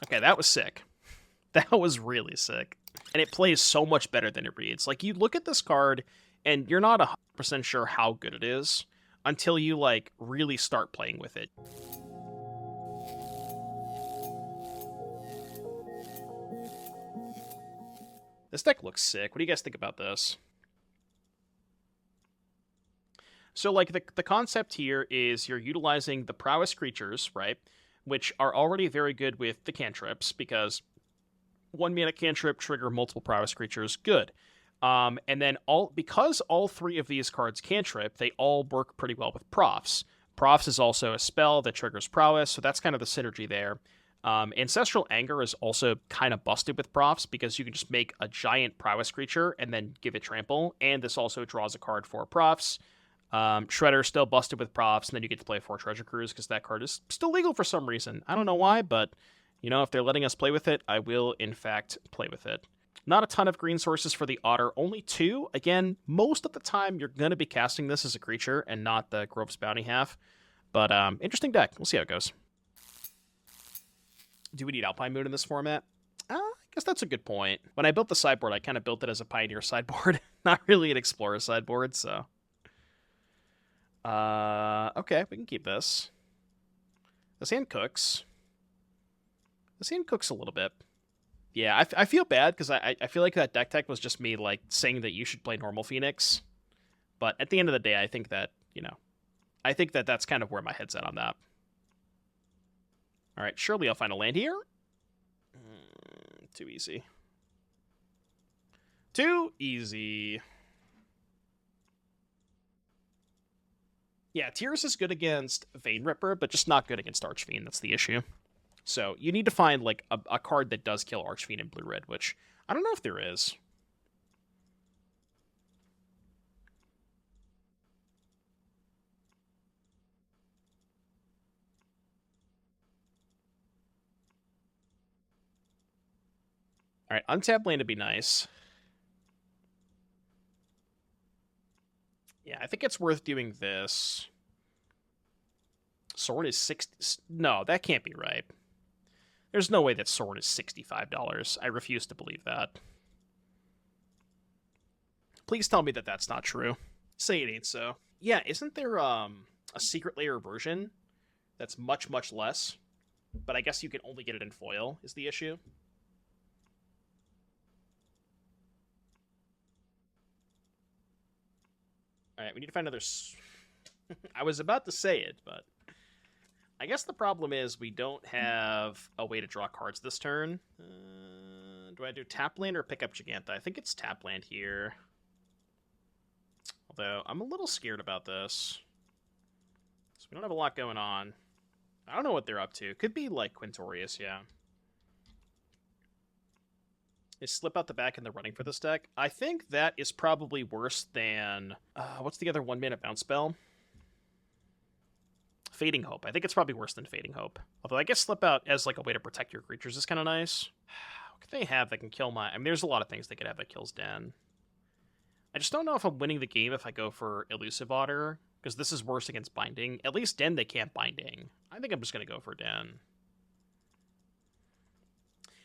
Okay, that was sick. That was really sick. And it plays so much better than it reads. Like, you look at this card, and you're not 100% sure how good it is until you, like, really start playing with it. This deck looks sick. What do you guys think about this? So, like, the concept here is you're utilizing the prowess creatures, right? Which are already very good with the cantrips, because 1 mana cantrip trigger multiple prowess creatures, good. And then because all 3 of these cards cantrip, they all work pretty well with Profs. Profs is also a spell that triggers prowess, so that's kind of the synergy there. Ancestral Anger is also kind of busted with Profs because you can just make a giant prowess creature and then give it trample, and this also draws a card for Profs. Shredder's still busted with Profs, and then you get to play 4 Treasure Cruise because that card is still legal for some reason. I don't know why, but you know, if they're letting us play with it, I will, in fact, play with it. Not a ton of green sources for the Otter, only 2. Again, most of the time you're going to be casting this as a creature and not the Grove's Bounty half. But interesting deck. We'll see how it goes. Do we need Alpine Moon in this format? I guess that's a good point. When I built the sideboard, I kind of built it as a Pioneer sideboard, not really an Explorer sideboard, so... okay, we can keep this. This hand cooks. This hand cooks a little bit. Yeah, I feel bad because I feel like that deck tech was just me like saying that you should play normal Phoenix. But at the end of the day, I think that, you know, I think that that's kind of where my head's at on that. All right, surely I'll find a land here. Too easy. Too easy. Yeah, Tears is good against Vein Ripper, but just not good against Archfiend. That's the issue. So you need to find like a card that does kill Archfiend in blue-red, which I don't know if there is. All right, untap land would be nice. Yeah, I think it's worth doing this. Sword is 60. No, that can't be right. There's no way that Sword is $65. I refuse to believe that. Please tell me that that's not true. Say it ain't so. Yeah, isn't there a secret layer version that's much, much less? But I guess you can only get it in foil, is the issue. Alright, we need to find another... I was about to say it, but... I guess the problem is we don't have a way to draw cards this turn. Do I do tap land or pick up Jegantha? I think it's tap land here. Although, I'm a little scared about this. So we don't have a lot going on. I don't know what they're up to. Could be like Quintorius, yeah. They slip out the back in the running for this deck. I think that is probably worse than... what's the other 1-mana bounce spell? Fading Hope. I think it's probably worse than Fading Hope. Although I guess Slip Out as like a way to protect your creatures is kind of nice. What could they have that can kill my... I mean, there's a lot of things they could have that kills Den. I just don't know if I'm winning the game if I go for Elusive Otter, because this is worse against Binding. At least Den they can't Binding. I think I'm just going to go for Den.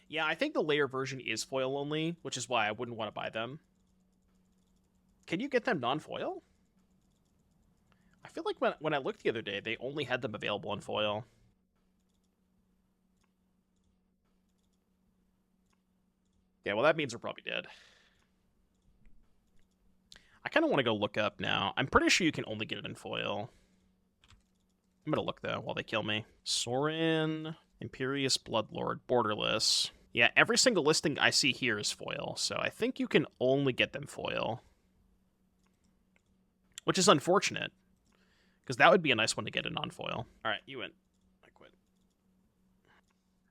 Yeah, I think the layer version is foil only, which is why I wouldn't want to buy them. Can you get them non-foil? I feel like when I looked the other day, they only had them available in foil. Yeah, well, that means we're probably dead. I kind of want to go look up now. I'm pretty sure you can only get it in foil. I'm going to look, though, while they kill me. Soaring, Imperious Bloodlord, Borderless. Yeah, every single listing I see here is foil, so I think you can only get them foil. Which is unfortunate. Because that would be a nice one to get a non-foil. Alright, you win. I quit.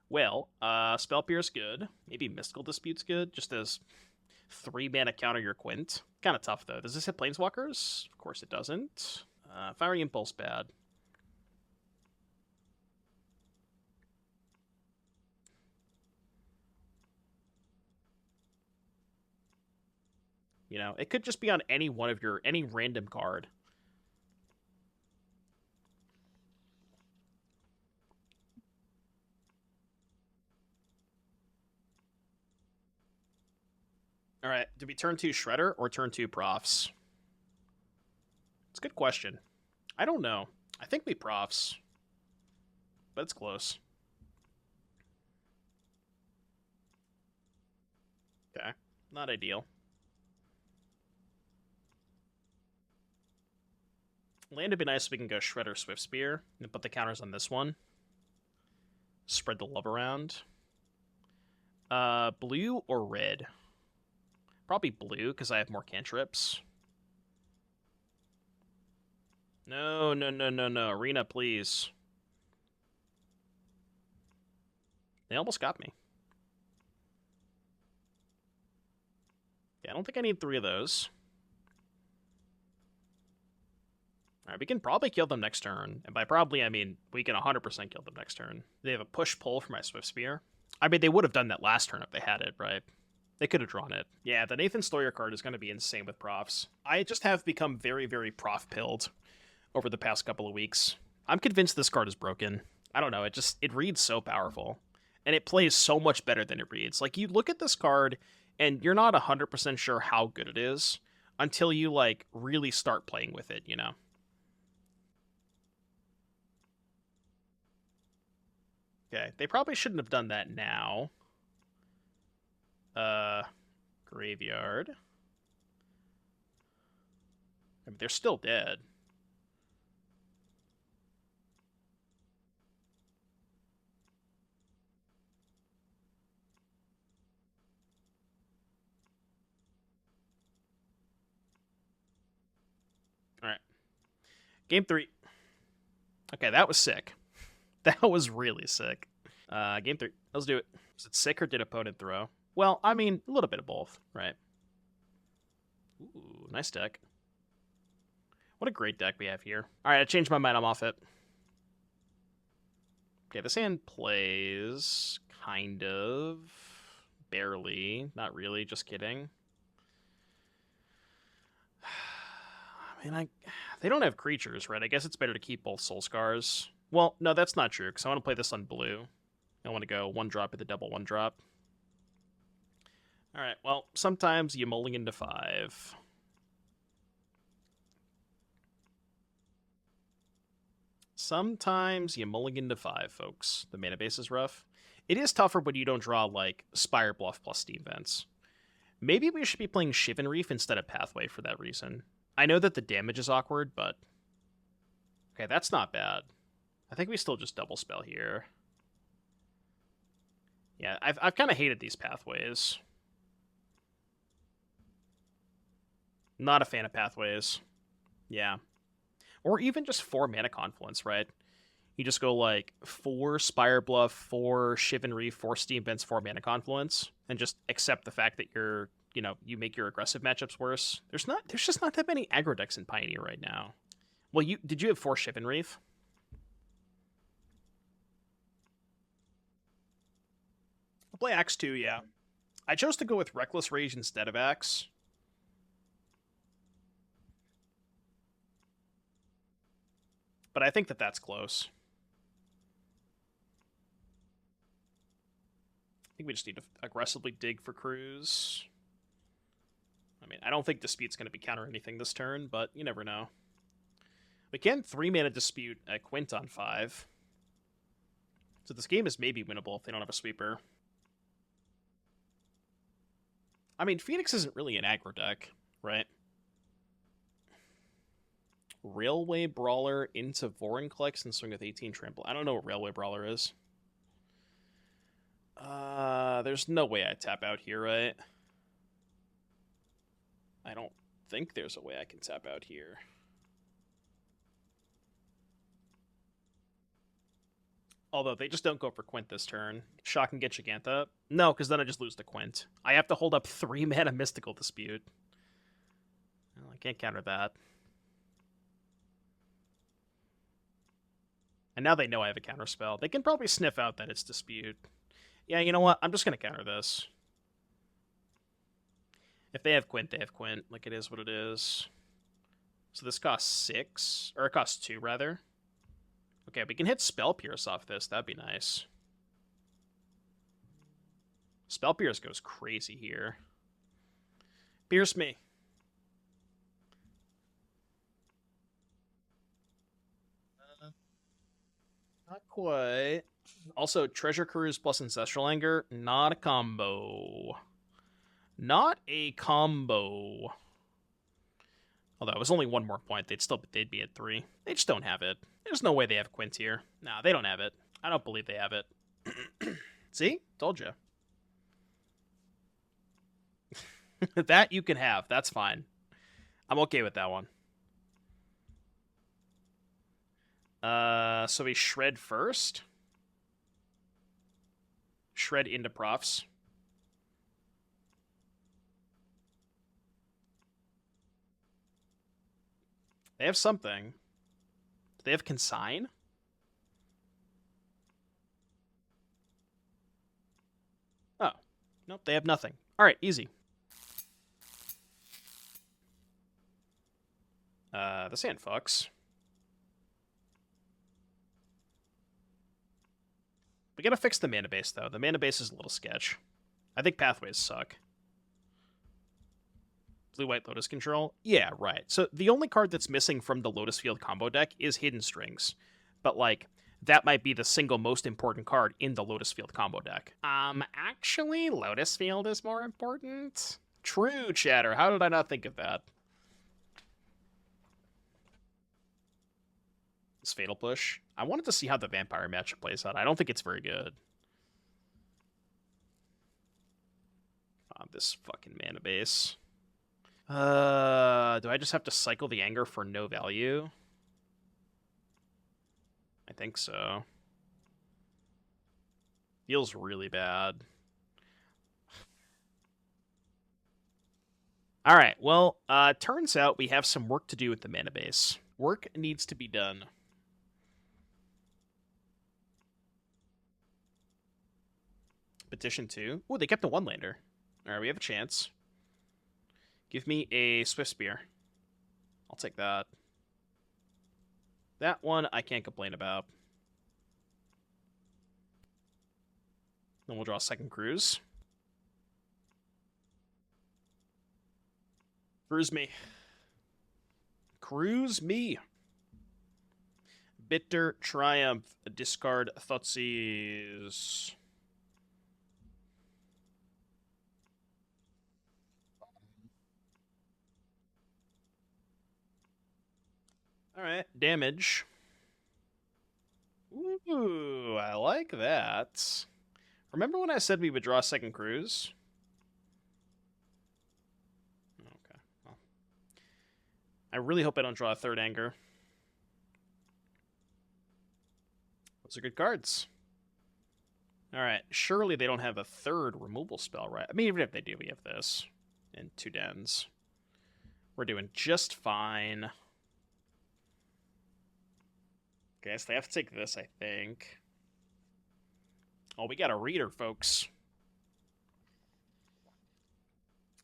Well, Spell Pierce good. Maybe Mystical Dispute's good, just as 3-mana counter your Quint. Kind of tough, though. Does this hit Planeswalkers? Of course it doesn't. Fiery Impulse bad. You know, it could just be on any one of your... any random card. All right, do we turn 2 Shredder or turn 2 Profs? It's a good question. I don't know. I think we Profs, but it's close. Okay, not ideal. Land would be nice if we can go Shredder Swiftspear and put the counters on this one. Spread the love around. Blue or red? Probably blue, because I have more cantrips. No. Arena, please. They almost got me. Yeah, I don't think I need 3 of those. Alright, we can probably kill them next turn. And by probably, I mean we can 100% kill them next turn. They have a push-pull for my Swiftspear. I mean, they would have done that last turn if they had it, right? They could have drawn it. Yeah, the Nathan Stoyer card is going to be insane with profs. I just have become very, very prof-pilled over the past couple of weeks. I'm convinced this card is broken. I don't know, it reads so powerful. And it plays so much better than it reads. Like, you look at this card, and you're not 100% sure how good it is until you, like, really start playing with it, you know? Okay, they probably shouldn't have done that now. Graveyard. I mean, they're still dead. Alright. Game 3. Okay, that was sick. That was really sick. Game 3. Let's do it. Was it sick or did opponent throw? Well, I mean, a little bit of both, right? Ooh, nice deck. What a great deck we have here. Alright, I changed my mind. I'm off it. Okay, this hand plays... kind of... barely. Not really, just kidding. I mean, they don't have creatures, right? I guess it's better to keep both Soul-Scars. Well, no, that's not true, because I want to play this on blue. I want to go 1-drop with a double 1-drop. Alright, well, sometimes you mulligan to 5. Sometimes you mulligan to 5, folks. The mana base is rough. It is tougher when you don't draw, like, Spirebluff plus Steam Vents. Maybe we should be playing Shivan Reef instead of Pathway for that reason. I know that the damage is awkward, but... okay, that's not bad. I think we still just double spell here. Yeah, I've kind of hated these pathways. Not a fan of pathways. Yeah. Or even just 4 Mana Confluence, right? You just go like 4 Spirebluff, 4 Shivan Reef, 4 Steam Vents, 4 Mana Confluence, and just accept the fact that you're, you know, you make your aggressive matchups worse. There's just not that many aggro decks in Pioneer right now. Well, did you have 4 Shivan Reef? I'll play Axe 2, yeah. I chose to go with Reckless Rage instead of Axe. But I think that that's close. I think we just need to aggressively dig for Cruise. I mean, I don't think Dispute's going to be counter anything this turn, but you never know. We can 3-mana Dispute a Quint on 5. So this game is maybe winnable if they don't have a sweeper. I mean, Phoenix isn't really an aggro deck, right? Railway Brawler into Vorinclex and swing with 18 trample. I don't know what Railway Brawler is. There's no way I tap out here, right? I don't think there's a way I can tap out here. Although they just don't go for Quint this turn. Shock and get Jegantha. No, because then I just lose the Quint. I have to hold up 3 mana Mystical Dispute. Well, I can't counter that. And now they know I have a counterspell. They can probably sniff out that it's Dispute. Yeah, you know what? I'm just going to counter this. If they have Quint, they have Quint. Like, it is what it is. So this costs 6. Or it costs 2, rather. Okay, we can hit Spell Pierce off this. That'd be nice. Spell Pierce goes crazy here. Pierce me. Not quite. Also, Treasure Cruise plus Ancestral Anger, not a combo. Not a combo. Although it was only one more point, they'd be at 3. They just don't have it. There's no way they have Quint here. Nah, they don't have it. I don't believe they have it. See? Told you. That you can have. That's fine. I'm okay with that one. So we shred first. Shred into profs. They have something. Do they have consign? Oh. Nope, they have nothing. Alright, easy. The sand fucks. We gotta fix the mana base, though. The mana base is a little sketch. I think pathways suck. Blue-white Lotus control? Yeah, right. So the only card that's missing from the Lotus Field combo deck is Hidden Strings. But, like, that might be the single most important card in the Lotus Field combo deck. Actually, Lotus Field is more important. True, Chatter. How did I not think of that? This Fatal Push. I wanted to see how the Vampire matchup plays out. I don't think it's very good. This fucking mana base. Do I just have to cycle the Anger for no value? I think so. Feels really bad. Alright, well, turns out we have some work to do with the mana base. Work needs to be done. Petition 2. Ooh, they kept a one-lander. Alright, we have a chance. Give me a Swiftspear. I'll take that. That one I can't complain about. Then we'll draw a second cruise. Cruise me. Cruise me. Bitter Triumph. Discard Thoughtseize. Alright, damage. Ooh, I like that. Remember when I said we would draw a second cruise? Okay, well. I really hope I don't draw a third Anger. Those are good cards. Alright, surely they don't have a third removal spell, right? I mean, even if they do, we have this. And 2 dens. We're doing just fine. Okay, so they have to take this, I think. Oh, we got a reader, folks.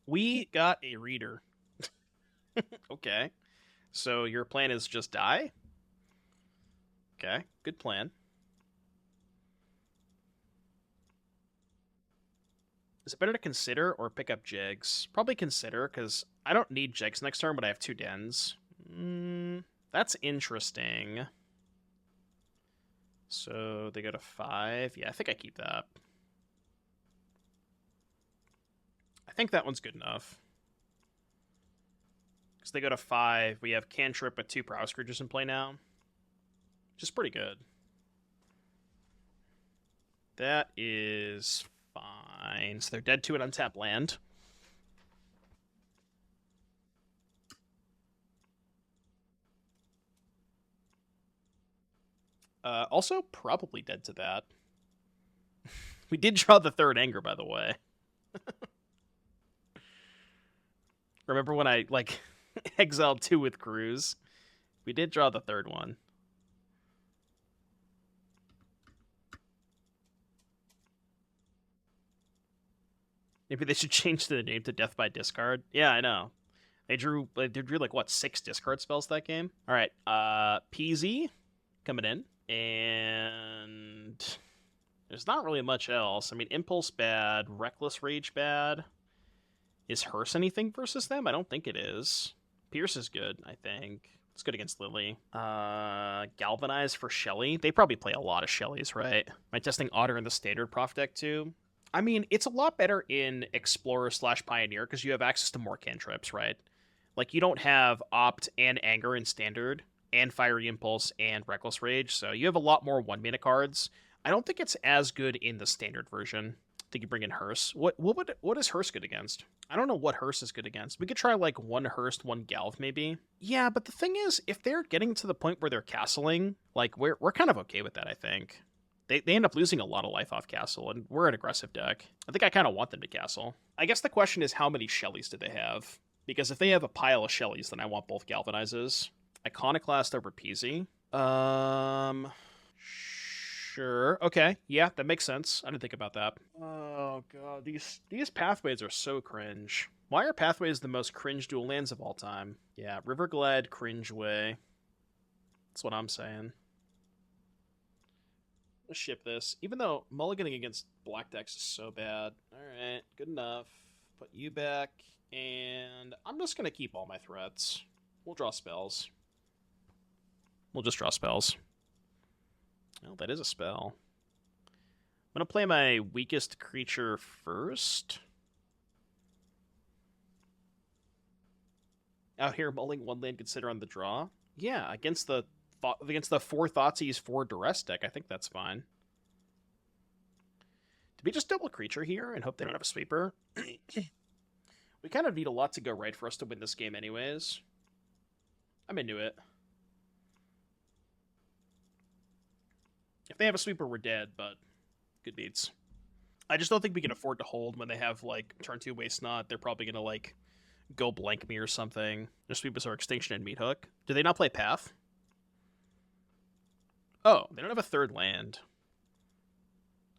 We got a reader. Okay. So your plan is just die? Okay, good plan. Is it better to consider or pick up Jegs? Probably consider, because I don't need Jegs next turn, but I have 2 dens. That's interesting. So they go to 5. Yeah, I think I keep that. I think that one's good enough. Because they go to 5. We have Cantrip with 2 Prowess Creatures in play now. Which is pretty good. That is fine. So they're dead to an untapped land. Also, probably dead to that. We did draw the third Anger, by the way. Remember when I, like, exiled 2 with Cruise? We did draw the third one. Maybe they should change the name to Death by Discard. Yeah, I know. They drew like, what, 6 discard spells that game? Alright, PZ coming in. And there's not really much else. I mean, Impulse bad, Reckless Rage bad, Is Hearse anything versus them? I don't think it is. Pierce is good, I think. It's good against Lily. Galvanize for Shelly. They probably play a lot of Shellys, right? Am I testing Otter in the standard prof deck too? I mean, it's a lot better in Explorer / Pioneer because you have access to more cantrips, right? Like, you don't have Opt and Anger in standard, and Fiery Impulse and Reckless Rage, so you have a lot more 1-mana cards. I don't think it's as good in the standard version. I think you bring in Hearse. What is Hearse good against? I don't know what Hearse is good against. We could try, like, 1 Hearse, 1 Galv, maybe. Yeah, but the thing is, if they're getting to the point where they're castling, like, we're kind of okay with that, I think. They end up losing a lot of life off castle, and we're an aggressive deck. I think I kind of want them to castle. I guess the question is, how many Shellys do they have? Because if they have a pile of Shellys, then I want both Galvanizes. Iconoclast over Peasy. Sure. Okay. Yeah, that makes sense. I didn't think about that. Oh god, these pathways are so cringe. Why are pathways the most cringe dual lands of all time? Yeah, Riverglide cringe way. That's what I'm saying. Let's ship this. Even though mulliganing against black decks is so bad. Alright, good enough. Put you back. And I'm just going to keep all my threats. We'll draw spells. We'll just draw spells. Oh, that is a spell. I'm going to play my weakest creature first. Out here mulling 1 land consider on the draw. Yeah, against the 4 Thoughtseize 4 Duress deck, I think that's fine. Did we just double creature here and hope they don't have a sweeper? We kind of need a lot to go right for us to win this game anyways. I'm into it. If they have a sweeper, we're dead, but good beats. I just don't think we can afford to hold when they have, like, turn 2 Waste Not. They're probably going to, like, go blank me or something. Their sweepers are Extinction and Meat Hook. Do they not play Path? Oh, they don't have a 3rd land.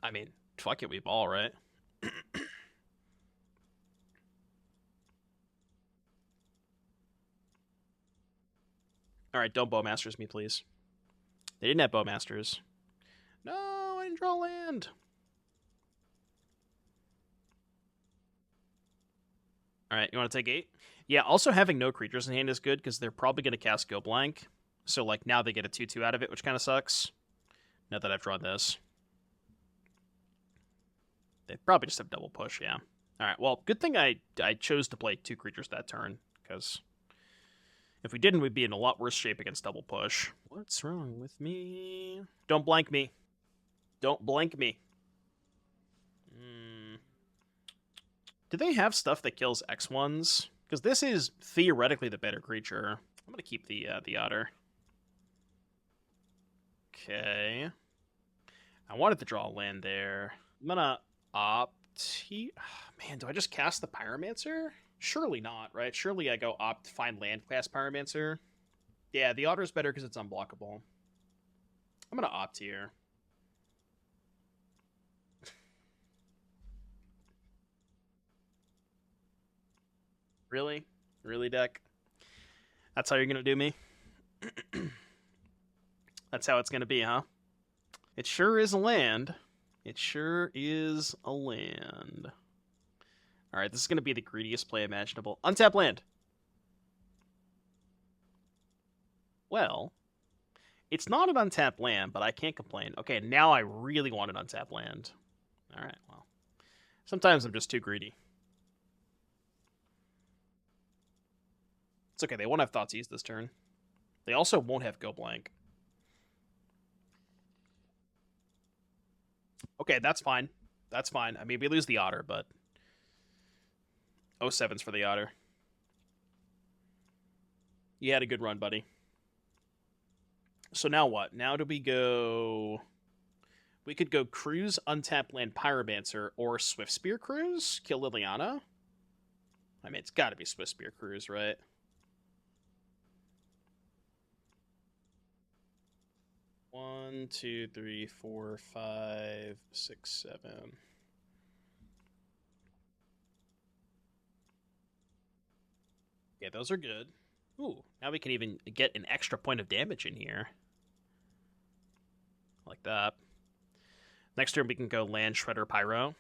I mean, fuck it, we ball, right? Alright, don't Bowmasters me, please. They didn't have Bowmasters. No, I didn't draw land. Alright, you want to take 8? Yeah, also having no creatures in hand is good, because they're probably going to cast Go Blank. So, like, now they get a 2/2 out of it, which kind of sucks. Now that I've drawn this. They probably just have double push, yeah. Alright, well, good thing I chose to play 2 creatures that turn, because if we didn't, we'd be in a lot worse shape against double push. What's wrong with me? Don't blank me. Don't blank me. Do they have stuff that kills X1s? Because this is theoretically the better creature. I'm going to keep the Otter. Okay. I wanted to draw a land there. I'm going to opt... Man, do I just cast the Pyromancer? Surely not, right? Surely I go opt, find land, cast Pyromancer. Yeah, the Otter's better because it's unblockable. I'm going to opt here. Really? Really, deck? That's how you're going to do me? That's how it's going to be, huh? It sure is a land. It sure is a land. Alright, this is going to be the greediest play imaginable. Untap land! Well, it's not an untapped land, but I can't complain. Okay, now I really want an untapped land. Alright, well. Sometimes I'm just too greedy. It's okay, they won't have Thoughtseize this turn. They also won't have Go Blank. Okay, that's fine. That's fine. I mean, we lose the Otter, but... 07's for the Otter. You had a good run, buddy. So now what? Now do we go... We could go Cruise, Untap Land, Pyromancer, or Swiftspear Cruise? Kill Liliana? I mean, it's gotta be Swiftspear Cruise, right? One, two, three, four, 5, 6, 7. Yeah, those are good. Ooh, now we can even get an extra point of damage in here. Like that. Next turn we can go Land, Shredder, Pyro.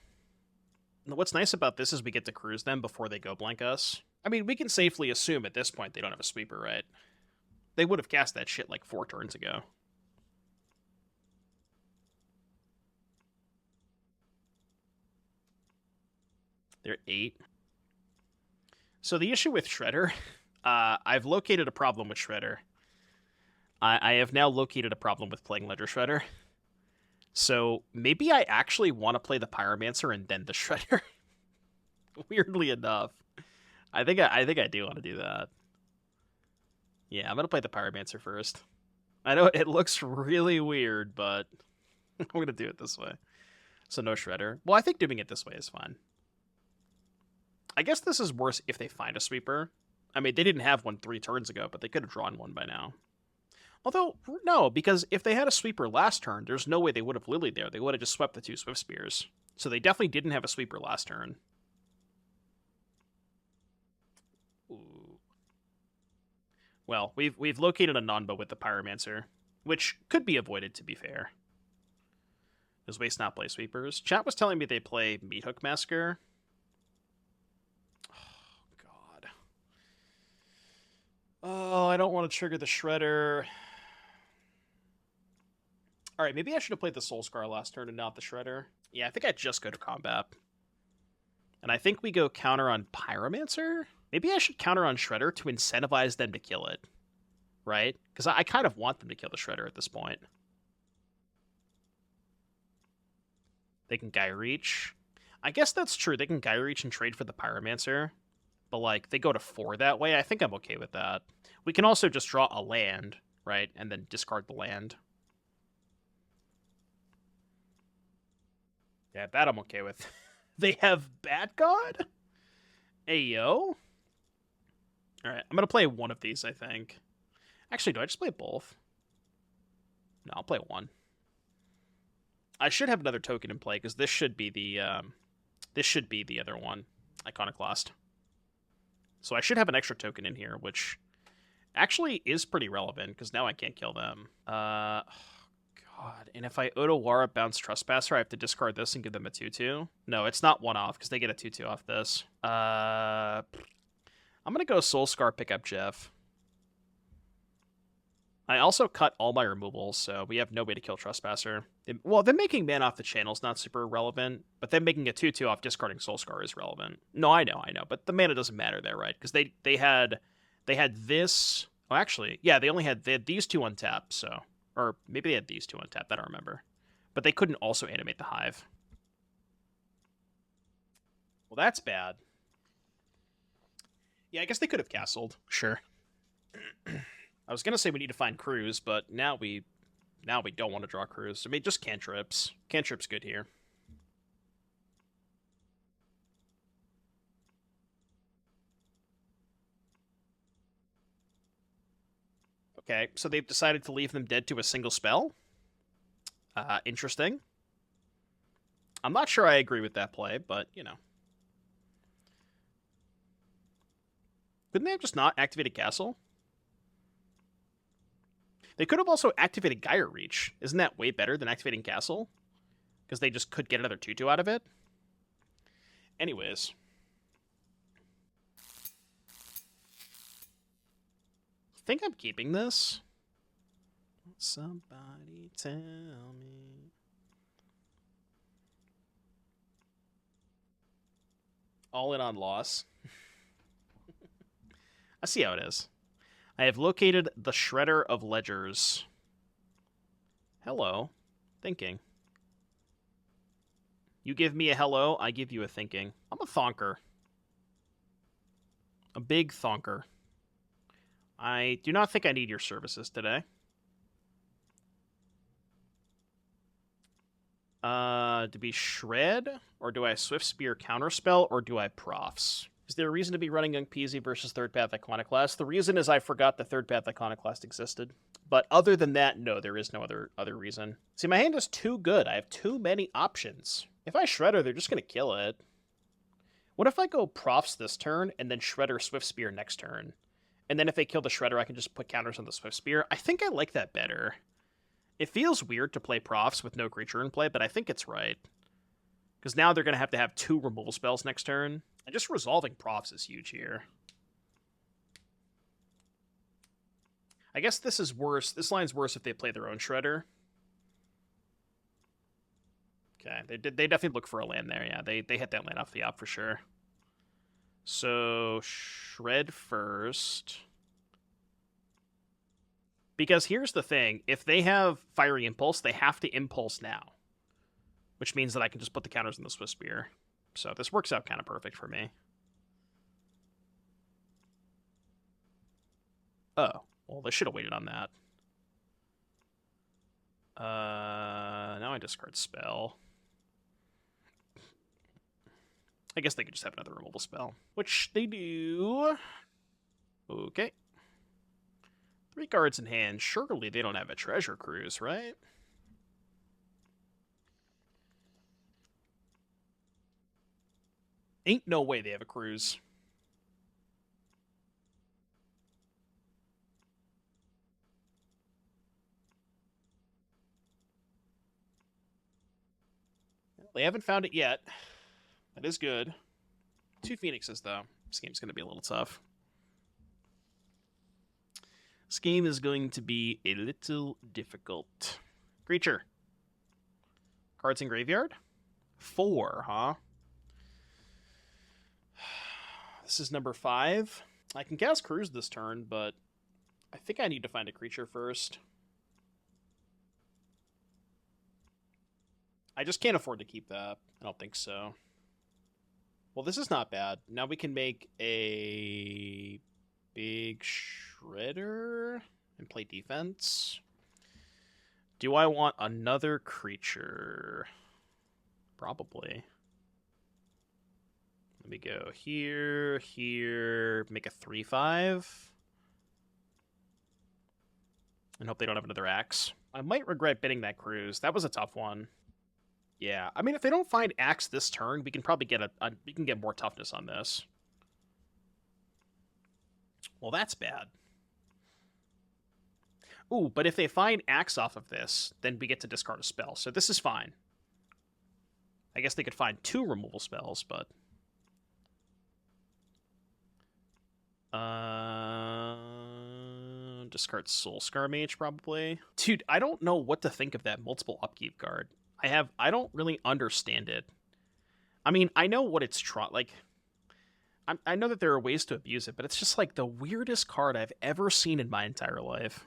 What's nice about this is we get to cruise them before they go blank us. I mean, we can safely assume at this point they don't have a sweeper, right? They would have cast that shit like 4 turns ago. They're 8. So the issue with Shredder, I've located a problem with Shredder. I have now located a problem with playing Ledger Shredder. So maybe I actually want to play the Pyromancer and then the Shredder. Weirdly enough. I think I do want to do that. Yeah, I'm going to play the Pyromancer first. I know it looks really weird, but I'm going to do it this way. So no Shredder. Well, I think doing it this way is fine. I guess this is worse if they find a sweeper. I mean, they didn't have one 3 turns ago, but they could have drawn one by now. Although, no, because if they had a sweeper last turn, there's no way they would have Lilied there. They would have just swept the 2 Swiftspears. So they definitely didn't have a sweeper last turn. Ooh. Well, we've located a Nanba with the Pyromancer, which could be avoided, to be fair. Does Waste not play sweepers? Chat was telling me they play Meathook Massacre. Oh, God. Oh, I don't want to trigger the Shredder. Alright, maybe I should have played the Soul-Scar last turn and not the Shredder. Yeah, I think I just go to combat. And I think we go counter on Pyromancer? Maybe I should counter on Shredder to incentivize them to kill it. Right? Because I kind of want them to kill the Shredder at this point. They can Gaia Reach. I guess that's true. They can Gaia Reach and trade for the Pyromancer. But, like, they go to 4 that way. I think I'm okay with that. We can also just draw a land, right? And then discard the land. Yeah, that I'm okay with. They have Bat God? Ayo. Alright, I'm going to play one of these, I think. Actually, do I just play both? No, I'll play one. I should have another token in play, because this should be the other one. Iconoclast. So I should have an extra token in here, which actually is pretty relevant, because now I can't kill them. God. And if I Otawara bounce Trespasser, I have to discard this and give them a 2-2. No, it's not 1 off, because they get a 2-2 off this. I'm going to go Soul-Scar, pick up Jeff. I also cut all my removals, so we have no way to kill Trespasser. Well, them making mana off the channel is not super relevant, but them making a 2-2 off discarding Soul-Scar is relevant. No, I know, but the mana doesn't matter there, right? Because they had this... Oh, actually, yeah, they had these 2 untapped, so... Or maybe they had these 2 untapped, I don't remember. But they couldn't also animate the Hive. Well, that's bad. Yeah, I guess they could have castled. Sure. I was going to say we need to find crews, but now we don't want to draw crews. I mean, just cantrips. Cantrips good here. Okay, so they've decided to leave them dead to a single spell. Interesting. I'm not sure I agree with that play, but, you know. Couldn't they have just not activated Castle? They could have also activated Gaia Reach. Isn't that way better than activating Castle? Because they just could get another 2-2 out of it? Anyways. I think I'm keeping this. Somebody tell me. All in on loss. I see how it is. I have located the Shredder of Ledgers. Hello. Thinking. You give me a hello, I give you a thinking. I'm a thonker. A big thonker. I do not think I need your services today. Do we shred? Or do I Swiftspear counterspell? Or do I profs? Is there a reason to be running Young Pyromancer versus Third Path Iconoclast? The reason is I forgot the Third Path Iconoclast existed. But other than that, no, there is no other reason. See, my hand is too good. I have too many options. If I Shredder, they're just going to kill it. What if I go profs this turn, and then Shredder Swiftspear next turn? And then if they kill the Shredder, I can just put counters on the Swiftspear. I think I like that better. It feels weird to play profs with no creature in play, but I think it's right. Because now they're going to have 2 removal spells next turn. And just resolving Profs is huge here. I guess this is worse. This line's worse if they play their own Shredder. Okay, they definitely look for a land there. Yeah, they hit that land off the op for sure. So, Shred first. Because here's the thing. If they have Fiery Impulse, they have to Impulse now. Which means that I can just put the counters in the Swiftspear. So this works out kind of perfect for me. Oh, well, they should have waited on that. Now I discard spell. I guess they could just have another removal spell. Which they do. Okay. 3 cards in hand. Surely they don't have a Treasure Cruise, right? Ain't no way they have a cruise. They haven't found it yet. That is good. 2 Phoenixes, though. This game's going to be a little tough. This game is going to be a little difficult. Creature. Cards in graveyard? 4, huh? This is number 5. I can cast Cruise this turn, but I think I need to find a creature first. I just can't afford to keep that. I don't think so. Well, this is not bad. Now we can make a big Shredder and play defense. Do I want another creature? Probably. Let me go here, here, make a 3/5. And hope they don't have another axe. I might regret bidding that cruise. That was a tough one. Yeah, I mean, if they don't find axe this turn, we can probably get we can get more toughness on this. Well, that's bad. Ooh, but if they find axe off of this, then we get to discard a spell. So this is fine. I guess they could find 2 removal spells, but... discard Soul-Scar Mage, probably. Dude, I don't know what to think of that multiple upkeep card. I don't really understand it. I mean, I know what it's like... I know that there are ways to abuse it, but it's just like the weirdest card I've ever seen in my entire life.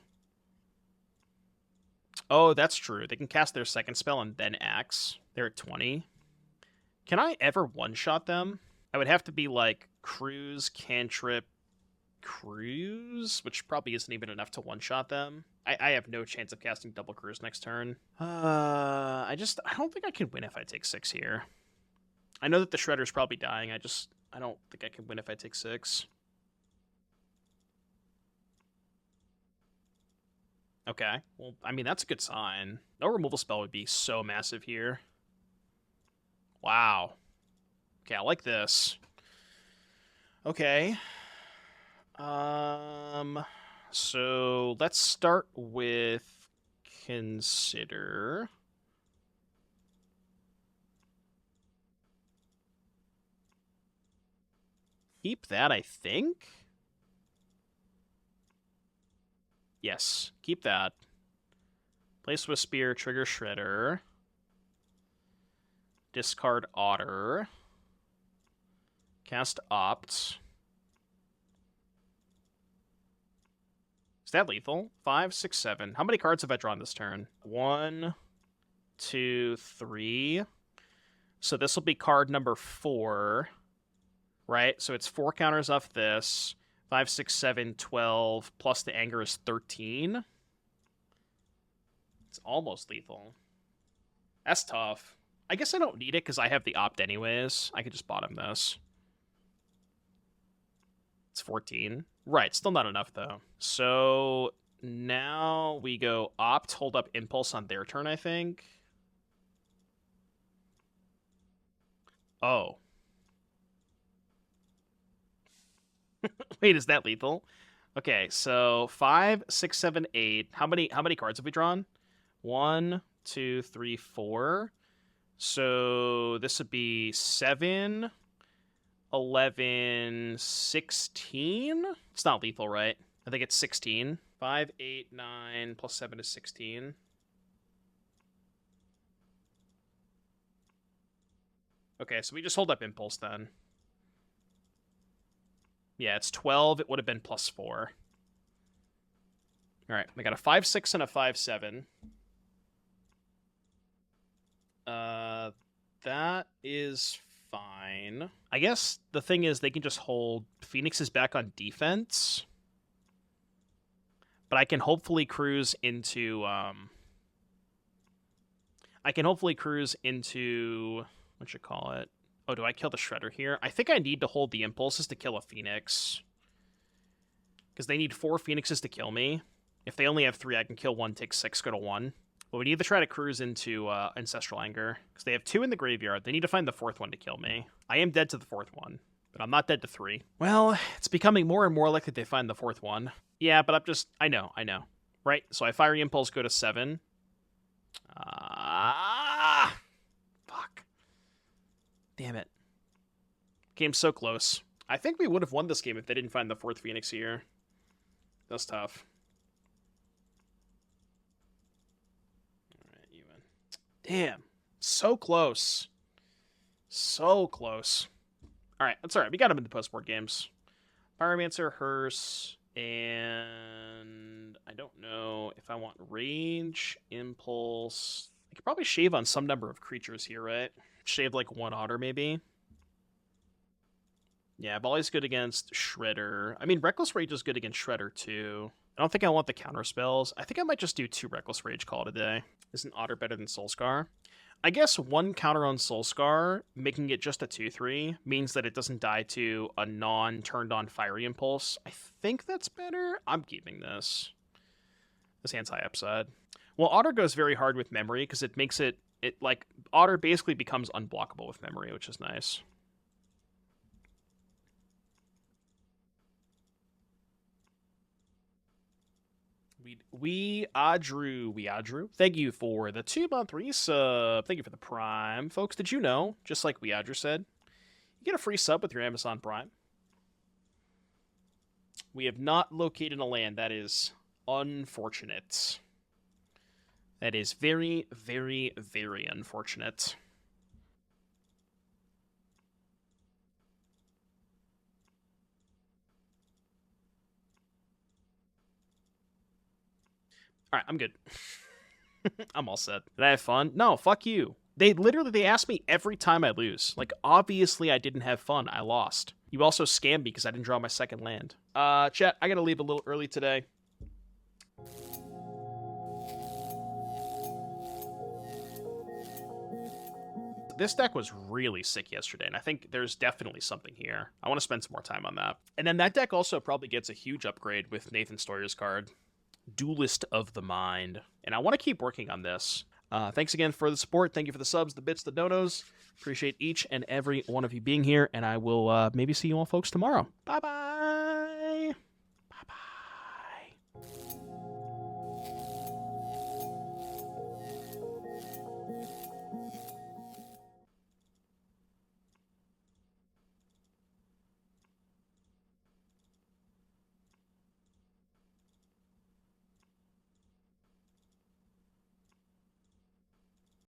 Oh, that's true. They can cast their second spell and then axe. They're at 20. Can I ever one-shot them? I would have to be like Cruise, Cantrip, Cruise, which probably isn't even enough to one-shot them. I have no chance of casting double Cruise next turn. I don't think I can win if I take 6 here. I know that the Shredder's probably dying. I don't think I can win if I take 6. Okay, well, I mean, that's a good sign. No removal spell would be so massive here. Wow. Okay, I like this. Okay. So let's start with consider. Keep that, I think. Yes, keep that. Play Swiftspear, trigger Shredder. Discard Otter. Cast Opt. Is that lethal? 5, 6, 7. How many cards have I drawn this turn? 1, 2, 3. So this will be card number 4. Right? So it's 4 counters off this. 5, 6, 7, 12. Plus the anger is 13. It's almost lethal. That's tough. I guess I don't need it because I have the opt anyways. I could just bottom this. It's 14. Right, still not enough though. So now we go opt, hold up impulse on their turn, I think. Oh. Wait, is that lethal? Okay, so 5, 6, 7, 8. How many cards have we drawn? 1, 2, 3, 4. So this would be 7, 11, 16? It's not lethal, right? I think it's 16. 5, 8, 9, plus 7 is 16. Okay, so we just hold up Impulse then. Yeah, it's 12. It would have been plus 4. All right, I got a 5, 6, and a 5, 7. That is fine. I guess the thing is they can just hold Phoenix is back on defense. But I can hopefully cruise into what you call it? Oh, do I kill the Shredder here? I think I need to hold the Impulses to kill a Phoenix. Because they need 4 Phoenixes to kill me. If they only have 3, I can kill 1, take 6, go to 1. But we need to try to cruise into Ancestral Anger. Because they have 2 in the graveyard. They need to find the 4th one to kill me. I am dead to the 4th one. But I'm not dead to 3. Well, it's becoming more and more likely they find the 4th one. Yeah, but I know. Right? So I Fiery Impulse, go to 7. Fuck. Damn it. Game's so close. I think we would have won this game if they didn't find the 4th Phoenix here. That's tough. Alright, you win. Damn. So close. So close. Alright, that's alright. We got him in the post-board games. Pyromancer, Hearse, and I don't know if I want Rage, Impulse. I could probably shave on some number of creatures here, right? Shave like 1 Otter, maybe. Yeah, Volley's good against Shredder. I mean, Reckless Rage is good against Shredder, too. I don't think I want the counter spells. I think I might just do 2 Reckless Rage call today. Isn't Otter better than Soul-Scar? I guess 1 counter on Soul-Scar, making it just a 2/3, means that it doesn't die to a non-turned-on Fiery Impulse. I think that's better. I'm keeping this. This hand's high upside. Well, Otter goes very hard with memory, because it makes it, like, Otter basically becomes unblockable with memory, which is nice. We Adru. Thank you for the 2-month resub. Thank you for the Prime. Folks, did you know, just like Adru said, you get a free sub with your Amazon Prime. We have not located a land. That is unfortunate. That is very, very, very unfortunate. All right, I'm good. I'm all set. Did I have fun? No, fuck you. They ask me every time I lose. Like, obviously I didn't have fun. I lost. You also scammed me because I didn't draw my second land. Chat, I gotta leave a little early today. This deck was really sick yesterday, and I think there's definitely something here. I want to spend some more time on that. And then that deck also probably gets a huge upgrade with Nathan Stoyer's card. Duelist of the Mind. And I want to keep working on this. Thanks again for the support. Thank you for the subs, the bits, the donos. Appreciate each and every one of you being here, and I will maybe see you all folks tomorrow. Bye-bye!